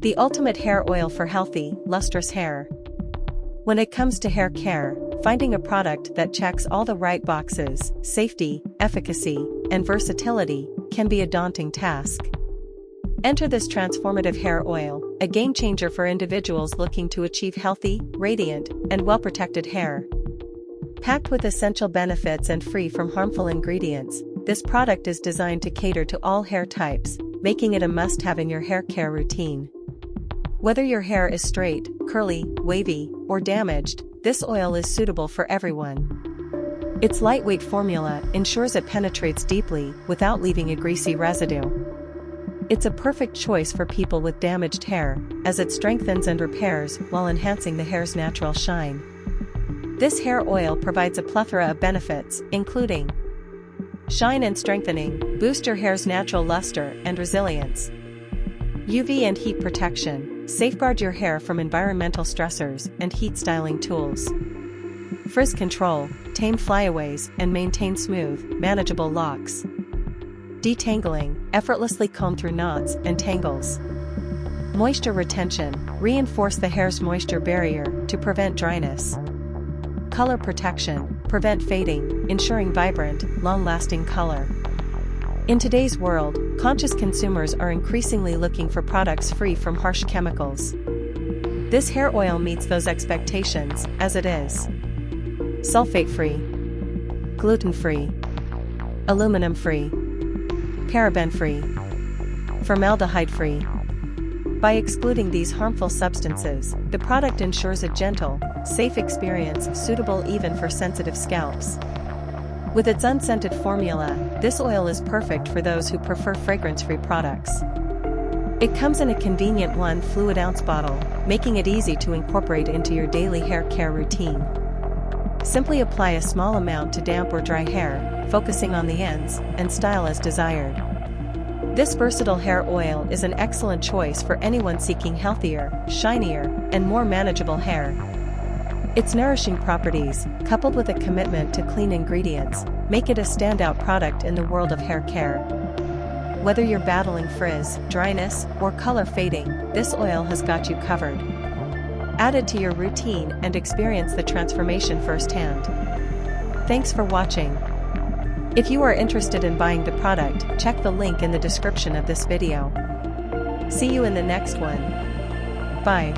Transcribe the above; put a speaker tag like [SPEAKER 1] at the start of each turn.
[SPEAKER 1] The ultimate hair oil for healthy, lustrous hair. When it comes to hair care, finding a product that checks all the right boxes, safety, efficacy, and versatility, can be a daunting task. Enter this transformative hair oil, a game-changer for individuals looking to achieve healthy, radiant, and well-protected hair. Packed with essential benefits and free from harmful ingredients, this product is designed to cater to all hair types, making it a must-have in your hair care routine. Whether your hair is straight, curly, wavy, or damaged, this oil is suitable for everyone. Its lightweight formula ensures it penetrates deeply without leaving a greasy residue. It's a perfect choice for people with damaged hair, as it strengthens and repairs while enhancing the hair's natural shine. This hair oil provides a plethora of benefits, including shine and strengthening, boost your hair's natural luster and resilience. UV and heat protection, safeguard your hair from environmental stressors and heat styling tools. Frizz control, tame flyaways and maintain smooth, manageable locks. Detangling, effortlessly comb through knots and tangles. Moisture retention, reinforce the hair's moisture barrier to prevent dryness. Color protection, prevent fading, ensuring vibrant, long-lasting color. In today's world, conscious consumers are increasingly looking for products free from harsh chemicals. This hair oil meets those expectations, as it is sulfate-free, gluten-free, aluminum-free, paraben-free, formaldehyde-free. By excluding these harmful substances, the product ensures a gentle, safe experience suitable even for sensitive scalps. With its unscented formula, this oil is perfect for those who prefer fragrance-free products. It comes in a convenient 1 fluid ounce bottle, making it easy to incorporate into your daily hair care routine. Simply apply a small amount to damp or dry hair, focusing on the ends, and style as desired. This versatile hair oil is an excellent choice for anyone seeking healthier, shinier, and more manageable hair. Its nourishing properties, coupled with a commitment to clean ingredients, make it a standout product in the world of hair care. Whether you're battling frizz, dryness, or color fading, this oil has got you covered. Add it to your routine and experience the transformation firsthand. Thanks for watching. If you are interested in buying the product, check the link in the description of this video. See you in the next one. Bye.